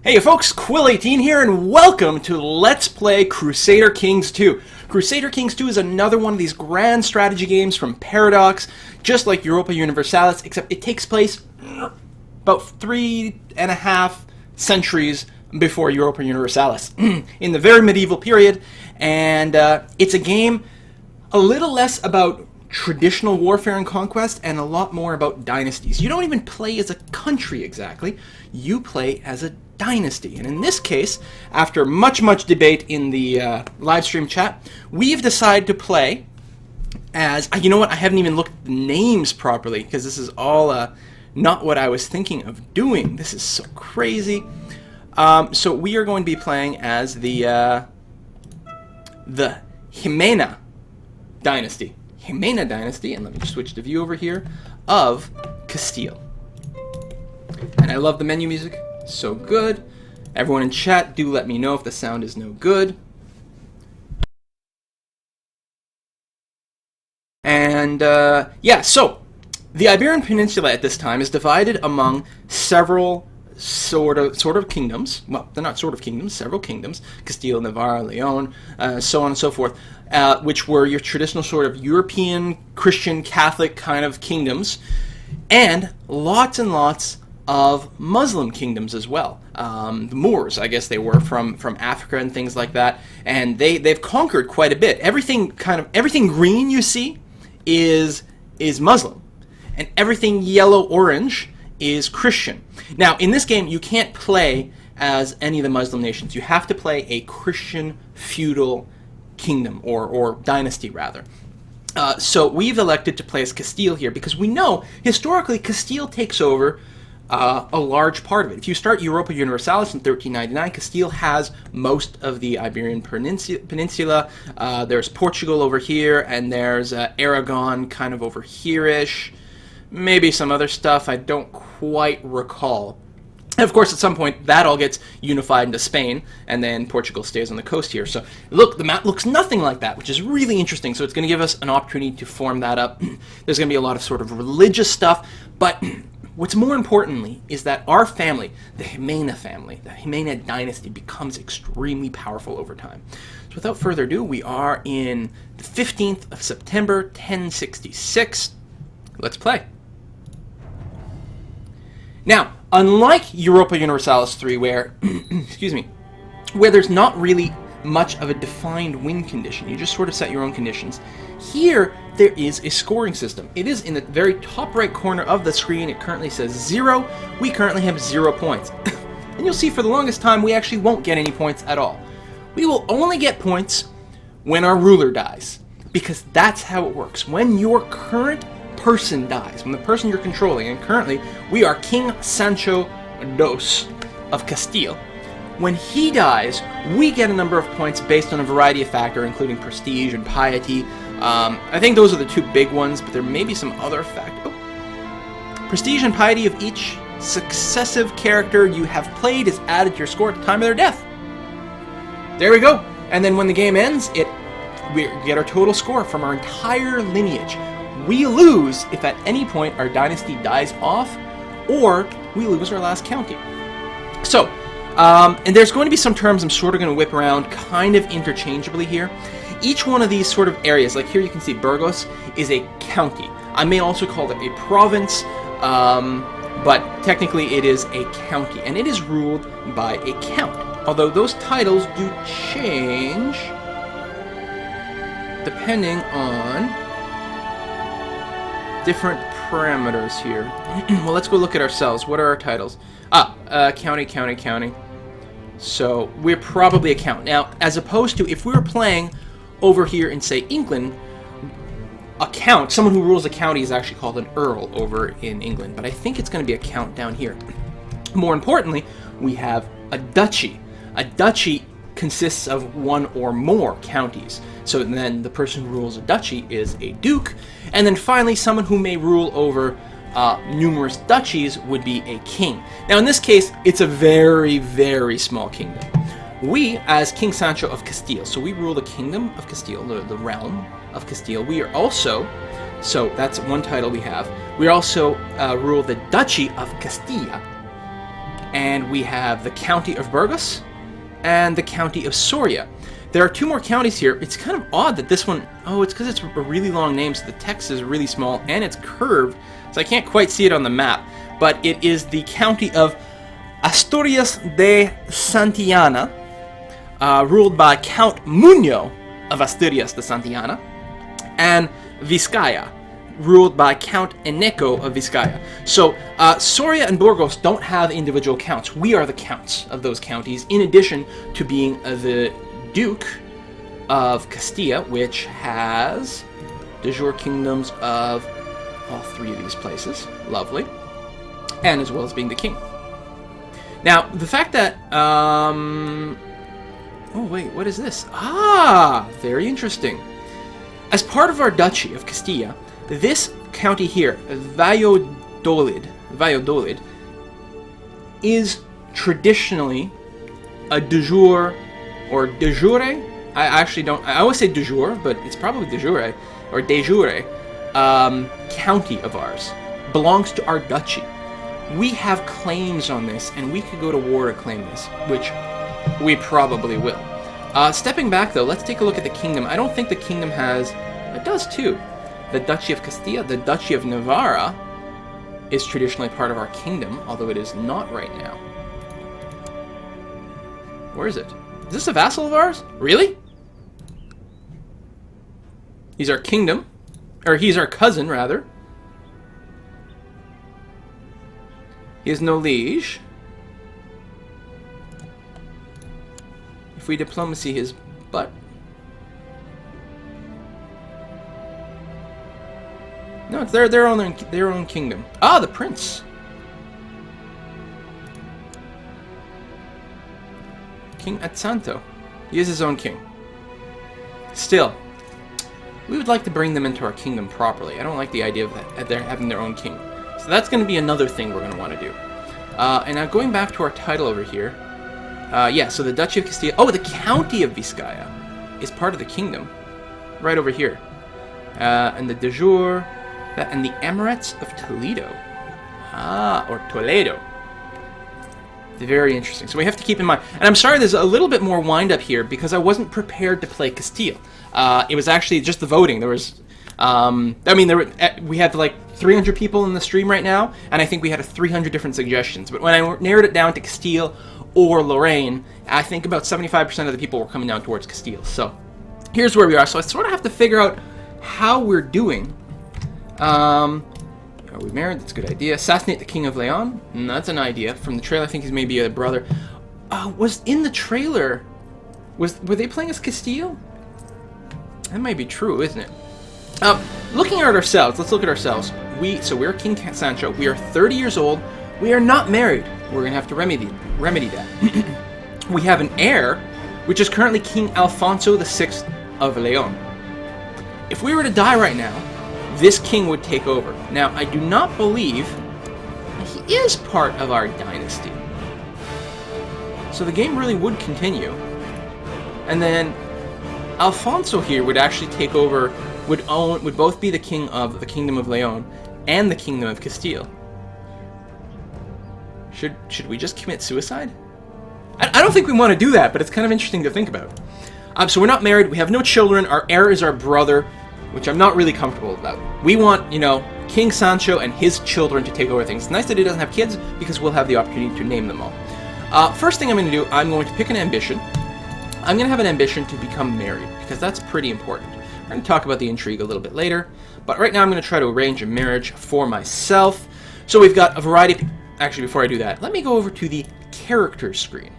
Hey folks, Quill18 here, and welcome to Let's Play Crusader Kings 2. Crusader Kings 2 is another one of these grand strategy games from Paradox, just like Europa Universalis, except it takes place about 3.5 centuries before Europa Universalis, in the very medieval period, and it's a game a little less about traditional warfare and conquest and a lot more about dynasties. You don't even play as a country exactly, you play as a dynasty. And in this case, after much debate in the live stream chat, we've decided to play as, you know what, I haven't even looked at the names properly because this is all not what I was thinking of doing. This is so crazy. So we are going to be playing as the Jimena dynasty. Jimena dynasty, and let me just switch the view over here, of Castille. And I love the menu music. So good. Everyone in chat, do let me know if the sound is no good. And yeah, so the Iberian Peninsula at this time is divided among several sort of kingdoms. Well, they're not sort of kingdoms, several kingdoms. Castile, Navarre, Leon, so on and so forth, which were your traditional sort of European Christian Catholic kind of kingdoms, and lots of Muslim kingdoms as well. The Moors, I guess they were from Africa and things like that, and they've conquered quite a bit. Everything green you see is Muslim, and everything yellow-orange is Christian. Now, in this game, you can't play as any of the Muslim nations. You have to play a Christian feudal kingdom, or dynasty rather. So we've elected to play as Castile here because we know historically Castile takes over a large part of it. If you start Europa Universalis in 1399, Castile has most of the Iberian Peninsula. There's Portugal over here, and there's Aragon kind of over here-ish. Maybe some other stuff I don't quite recall. And of course, at some point, that all gets unified into Spain, and then Portugal stays on the coast here. So look, the map looks nothing like that, which is really interesting. So it's going to give us an opportunity to form that up. There's going to be a lot of sort of religious stuff, but what's more importantly is that our family, the Jimena family, the Jimena dynasty, becomes extremely powerful over time. So without further ado, we are in the 15th of September, 1066. Let's play. Now, unlike Europa Universalis 3, where, excuse me, where there's not really much of a defined win condition, you just sort of set your own conditions, here there is a scoring system. It is in the very top right corner of the screen. It currently says 0. We currently have 0 points. And you'll see for the longest time we actually won't get any points at all. We will only get points when our ruler dies, because that's how it works. When your current person dies, when the person you're controlling, and currently we are King Sancho II of Castile, when he dies, we get a number of points based on a variety of factors, including prestige and piety. I think those are the two big ones, but there may be some other factors. Oh. Prestige and piety of each successive character you have played is added to your score at the time of their death. There we go. And then when the game ends, we get our total score from our entire lineage. We lose if at any point our dynasty dies off, or we lose our last county. So, and there's going to be some terms I'm sort of going to whip around kind of interchangeably here. Each one of these sort of areas, like here you can see Burgos, is a county. I may also call it a province, but technically it is a county, and it is ruled by a count. Although those titles do change depending on different parameters here. Well, let's go look at ourselves. What are our titles? County. So we're probably a count. Now, as opposed to if we were playing over here in, say, England, a count, someone who rules a county is actually called an earl over in England, but I think it's going to be a count down here. More importantly, we have a duchy. A duchy consists of one or more counties. So then the person who rules a duchy is a duke, and then finally someone who may rule over numerous duchies would be a king. Now in this case, it's a very small kingdom. We, as King Sancho of Castile, so we rule the kingdom of Castile, the realm of Castile. We are also, so that's one title we have, we also rule the Duchy of Castilla. and we have the County of Burgos and the County of Soria. There are 2 more counties here. It's kind of odd that this one... Oh, it's because it's a really long name, so the text is really small, and it's curved, so I can't quite see it on the map. But it is the County of Asturias de Santillana, ruled by Count Muño of Asturias de Santillana, and Vizcaya, ruled by Count Eneco of Vizcaya. So Soria and Burgos don't have individual counts. We are the counts of those counties, in addition to being the Duke of Castille, which has de jure kingdoms of all 3 of these places. Lovely. And as well as being the king. Now, the fact that... oh, wait, what is this? Ah, very interesting. As part of our Duchy of Castilla, this county here, Valladolid, is traditionally a de jure, or de jure. I actually don't... I always say de jure, but it's probably de jure, or de jure, county of ours. Belongs to our duchy. We have claims on this, and we could go to war to claim this, which we probably will. Stepping back, though, let's take a look at the kingdom. I don't think the kingdom has... It does, too. The Duchy of Castilla, the Duchy of Navarra, is traditionally part of our kingdom, although it is not right now. Where is it? Is this a vassal of ours? Really? He's our kingdom. Or he's our cousin, rather. He has no liege. If we diplomacy his butt. No, it's their own kingdom. Ah, the prince. King Atsanto. He is his own king. Still, we would like to bring them into our kingdom properly. I don't like the idea of that, they're having their own king. So that's going to be another thing we're going to want to do. And now going back to our title over here. Yeah, so the Duchy of Castilla. Oh, the County of Vizcaya is part of the kingdom. Right over here. And the de jure, and the Emirates of Toledo. Ah, or Toledo. Very interesting. So we have to keep in mind. And I'm sorry there's a little bit more wind up here because I wasn't prepared to play Castile. It was actually just the voting. There was... I mean, we had like 300 people in the stream right now, and I think we had 300 different suggestions. But when I narrowed it down to Castile or Lorraine, I think about 75% of the people were coming down towards Castile. So here's where we are. So I sort of have to figure out how we're doing. Are we married? That's a good idea. Assassinate the King of Leon? That's an idea. From the trailer, I think he's maybe a brother. Was in the trailer... Were they playing as Castile? That might be true, isn't it? Looking at ourselves, let's look at ourselves. We're King Sancho. We are 30 years old. We are not married. We're going to have to remedy that. We have an heir, which is currently King Alfonso VI of Leon. If we were to die right now, this king would take over. Now, I do not believe he is part of our dynasty. So the game really would continue. And then Alfonso here would actually take over, would both be the king of the Kingdom of Leon and the Kingdom of Castile. Should we just commit suicide? I don't think we want to do that, but it's kind of interesting to think about. So we're not married, we have no children, our heir is our brother, which I'm not really comfortable about. We want, King Sancho and his children to take over things. It's nice that he doesn't have kids, because we'll have the opportunity to name them all. First thing I'm going to do, I'm going to pick an ambition. I'm going to have an ambition to become married, because that's pretty important. We're going to talk about the intrigue a little bit later, but right now I'm going to try to arrange a marriage for myself. So we've got a variety of... Actually, before I do that, let me go over to the characters screen.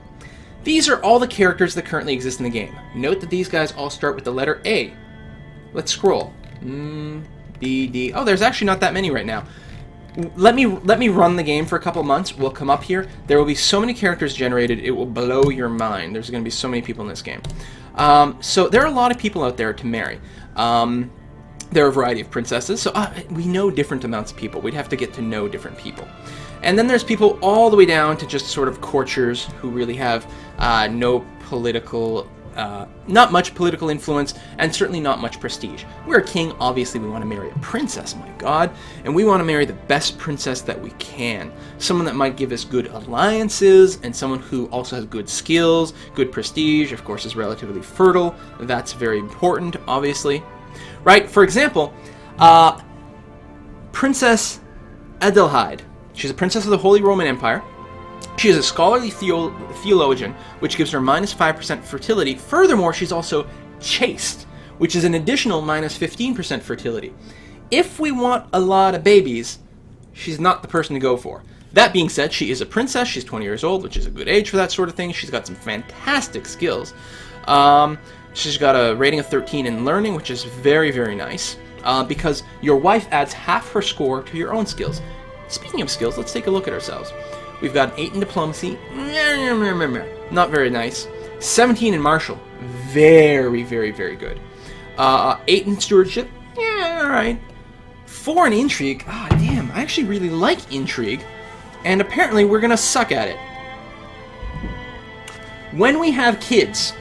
These are all the characters that currently exist in the game. Note that these guys all start with the letter A. Let's scroll. B, D. Oh, there's actually not that many right now. Let me run the game for a couple months. We'll come up here. There will be so many characters generated, it will blow your mind. There's going to be so many people in this game. So there are a lot of people out there to marry. There are a variety of princesses, so we know different amounts of people. We'd have to get to know different people. And then there's people all the way down to just sort of courtiers who really have no political not much political influence, and certainly not much prestige. We're a king, obviously we want to marry a princess, my god, and we want to marry the best princess that we can. Someone that might give us good alliances, and someone who also has good skills, good prestige, of course is relatively fertile. That's very important, obviously. Right, for example, Princess Adelheid. She's a princess of the Holy Roman Empire. She is a scholarly theologian, which gives her minus 5% fertility. Furthermore, she's also chaste, which is an additional minus 15% fertility. If we want a lot of babies, she's not the person to go for. That being said, she is a princess. She's 20 years old, which is a good age for that sort of thing. She's got some fantastic skills. She's got a rating of 13 in learning, which is very, very nice, because your wife adds half her score to your own skills. Speaking of skills, let's take a look at ourselves. We've got an 8 in diplomacy, not very nice. 17 in martial, very, very, very good. 8 in stewardship, yeah, alright. 4 in intrigue, damn, I actually really like intrigue, and apparently we're gonna suck at it. When we have kids,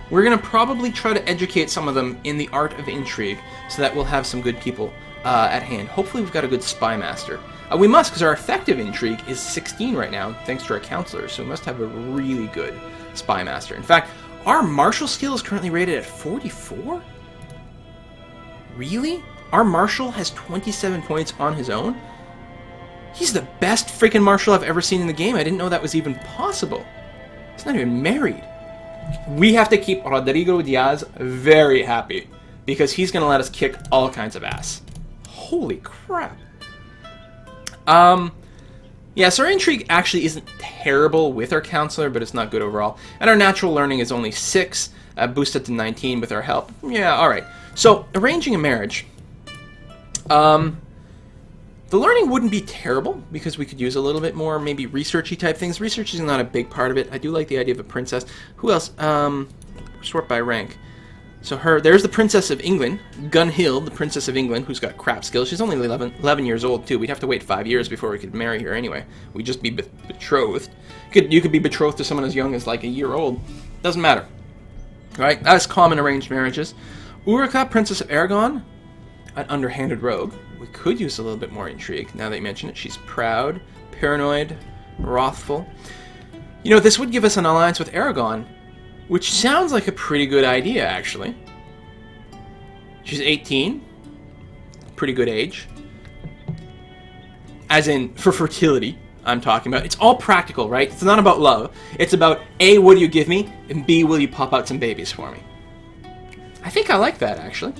we're gonna probably try to educate some of them in the art of intrigue, so that we'll have some good people at hand. Hopefully we've got a good spy master. We must, because our effective intrigue is 16 right now, thanks to our counselors, so we must have a really good spy master. In fact, our martial skill is currently rated at 44? Really? Our marshal has 27 points on his own? He's the best freaking marshal I've ever seen in the game. I didn't know that was even possible. He's not even married. We have to keep Rodrigo Diaz very happy, because he's going to let us kick all kinds of ass. Holy crap. Yeah, so our intrigue actually isn't terrible with our counselor, but it's not good overall. And our natural learning is only 6, boosted to 19 with our help. Yeah, alright. So, arranging a marriage. The learning wouldn't be terrible, because we could use a little bit more, maybe researchy type things. Research is not a big part of it. I do like the idea of a princess. Who else? Sort by rank. So there's the Princess of England, Gunhild, the Princess of England, who's got crap skills. She's only 11 years old, too. We'd have to wait 5 years before we could marry her anyway. We'd just be betrothed. You could be betrothed to someone as young as, like, a year old. Doesn't matter. Right? That's common arranged marriages. Ulrica, Princess of Aragon, an underhanded rogue. We could use a little bit more intrigue, now that you mention it. She's proud, paranoid, wrathful. You know, this would give us an alliance with Aragon, which sounds like a pretty good idea, actually. She's 18. Pretty good age. As in, for fertility, I'm talking about. It's all practical, right? It's not about love. It's about, A, what do you give me? And B, will you pop out some babies for me? I think I like that, actually.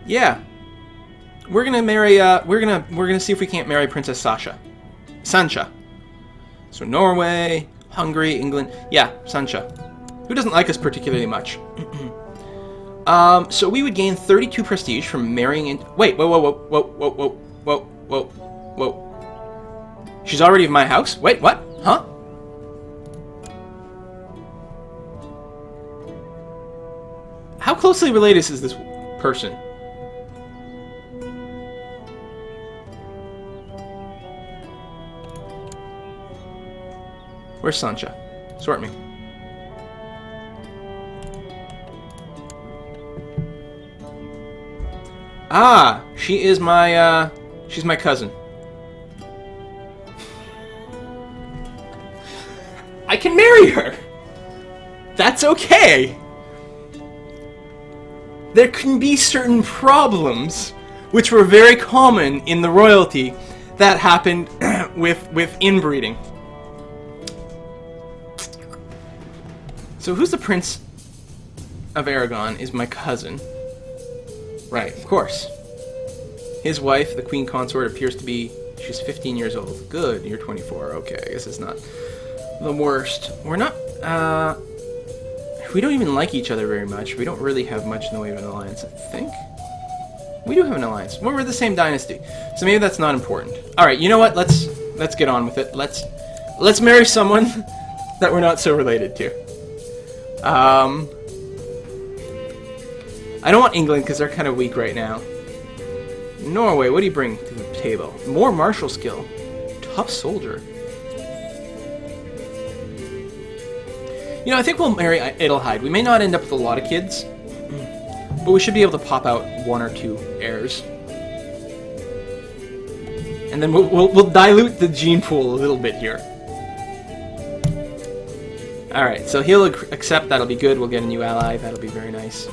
Yeah. We're gonna marry, we're gonna see if we can't marry Princess Sancha. So Norway, Hungary, England. Yeah, Sancha. Who doesn't like us particularly much. So we would gain 32 prestige from marrying in... Wait, whoa. She's already of my house? Wait, what? Huh? How closely related is this person? Where's Sancha? Sort me. Ah, she is my, she's my cousin. I can marry her! That's okay! There can be certain problems, which were very common in the royalty, that happened with inbreeding. So who's the Prince of Aragon is my cousin. Right, of course. His wife, the Queen Consort, appears to be... She's 15 years old. Good, you're 24. Okay, I guess it's not the worst. We're not... we don't even like each other very much. We don't really have much in the way of an alliance, I think. We do have an alliance. Well, we're the same dynasty. So maybe that's not important. Alright, you know what? Let's get on with it. Let's marry someone that we're not so related to. I don't want England because they're kind of weak right now. Norway, what do you bring to the table? More martial skill. Tough soldier. You know, I think we'll marry Adelheid. We may not end up with a lot of kids, but we should be able to pop out 1 or 2 heirs. And then we'll dilute the gene pool a little bit here. Alright, so he'll accept. That'll be good. We'll get a new ally. That'll be very nice.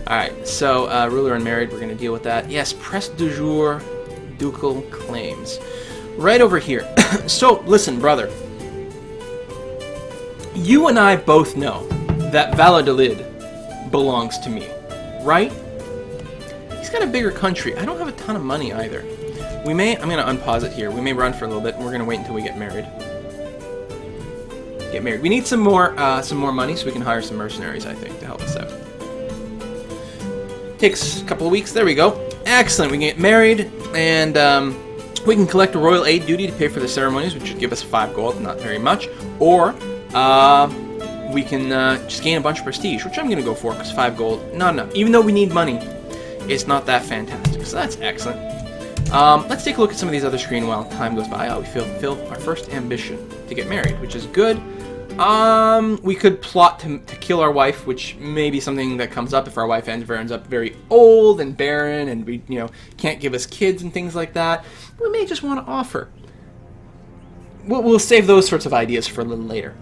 Alright, so ruler unmarried. We're going to deal with that. Yes, press du jour, ducal claims. Right over here. So, listen, brother. You and I both know that Valladolid belongs to me, right? He's got a bigger country. I don't have a ton of money either. We may, I'm going to unpause it here. We may run for a little bit, and we're going to wait until we get married. We need some more money so we can hire some mercenaries, I think, to help us out. Takes a couple of weeks. There we go. Excellent. We can get married, and we can collect a royal aid duty to pay for the ceremonies, which should give us 5 gold, not very much. Or we can just gain a bunch of prestige, which I'm going to go for, because 5 gold, not enough. Even though we need money, it's not that fantastic. So that's excellent. Let's take a look at some of these other screens while time goes by. Oh, we fulfill our first ambition to get married, which is good. We could plot to kill our wife, which may be something that comes up if our wife ends up very old and barren, and we, can't give us kids and things like that. We may just want to offer. We'll save those sorts of ideas for a little later.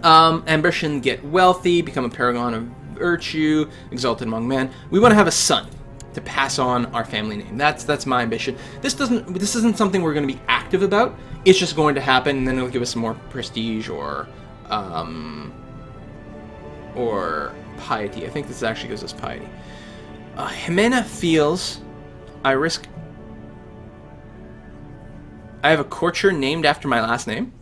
Ambition: get wealthy, become a paragon of virtue, exalted among men. We want to have a son to pass on our family name. That's my ambition. This isn't something we're going to be active about. It's just going to happen, and then it'll give us some more prestige or piety. I think this actually gives us piety. Jimena feels I have a courtier named after my last name.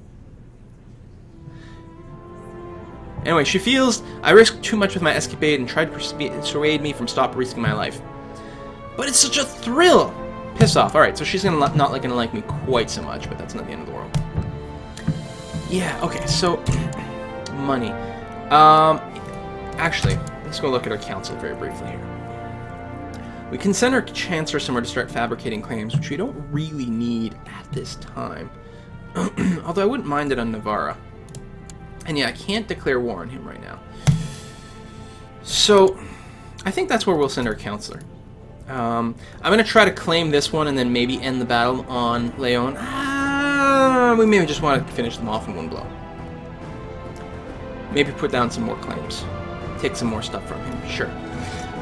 Anyway, she feels I risked too much with my escapade and tried to persuade me from stop risking my life. But it's such a thrill! Piss off. Alright, so she's not gonna like me quite so much, but that's not the end of the world. Yeah, okay, so money. Actually, let's go look at our council very briefly here. We can send our chancellor somewhere to start fabricating claims, which we don't really need at this time. Although I wouldn't mind it on Navarra. And yeah, I can't declare war on him right now. So, I think that's where we'll send our counselor. I'm going to try to claim this one and then maybe end the battle on Leon. We maybe just want to finish them off in one blow. Maybe put down some more claims. Take some more stuff from him. Sure.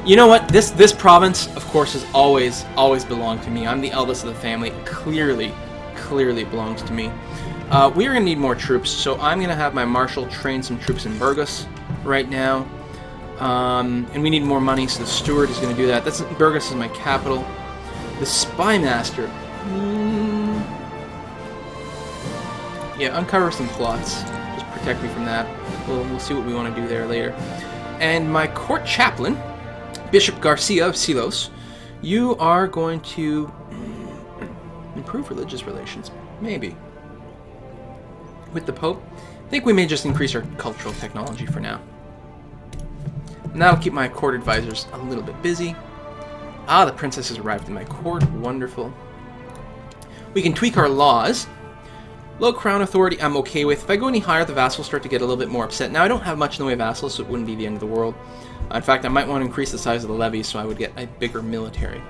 You know what? This province, of course, has always belonged to me. I'm the eldest of the family. It clearly belongs to me. We are going to need more troops, so I'm going to have my marshal train some troops in Burgos right now. And we need more money, so the steward is going to do that. Burgos is my capital. The spy master. Yeah, uncover some plots. Just protect me from that. We'll see what we want to do there later. And my court chaplain, Bishop Garcia of Silos, you are going to improve religious relations. Maybe. With the Pope, I think we may just increase our cultural technology for now. And that'll keep my court advisors a little bit busy. Ah, the princess has arrived in my court. Wonderful. We can tweak our laws. Low crown authority I'm okay with. If I go any higher, the vassals start to get a little bit more upset. Now, I don't have much in the way of vassals, so it wouldn't be the end of the world. In fact, I might want to increase the size of the levies so I would get a bigger military.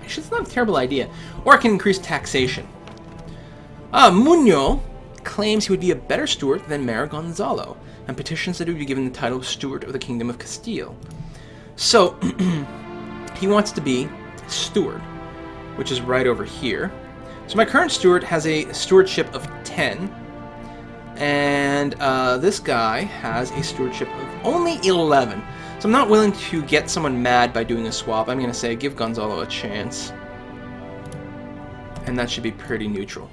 Actually, it's not a terrible idea. Or I can increase taxation. Muñoz claims he would be a better steward than Mayor Gonzalo, and petitions that he would be given the title of Steward of the Kingdom of Castille. So, he wants to be steward, which is right over here. So my current steward has a stewardship of 10, and this guy has a stewardship of only 11. So I'm not willing to get someone mad by doing a swap. I'm going to say give Gonzalo a chance, and that should be pretty neutral.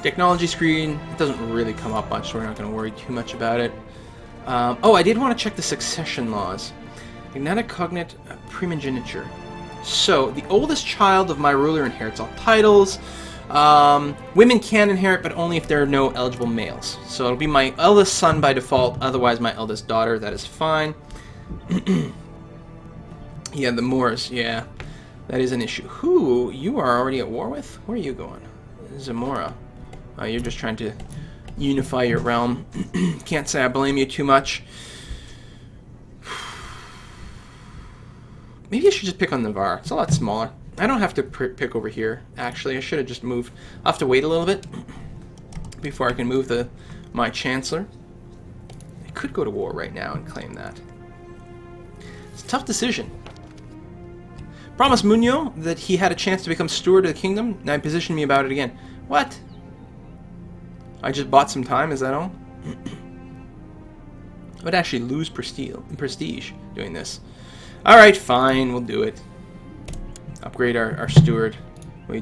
Technology screen, it doesn't really come up much, so we're not going to worry too much about it. Oh, I did want to check the succession laws. Ignata cognate primogeniture. So, the oldest child of my ruler inherits all titles. Women can inherit, but only if there are no eligible males. So it'll be my eldest son by default, otherwise my eldest daughter. That is fine. Yeah, the Moors, yeah. That is an issue. Who you are already at war with? Where are you going? Zamora. You're just trying to unify your realm. Can't say I blame you too much. Maybe I should just pick on Navarre. It's a lot smaller. I don't have to pick over here, actually. I should have just moved. I'll have to wait a little bit before I can move my Chancellor. I could go to war right now and claim that. It's a tough decision. Promised Muñoz that he had a chance to become steward of the kingdom. Now he positioned me about it again. What? I just bought some time, is that all? I would actually lose prestige doing this. Alright, fine, we'll do it. Upgrade our steward.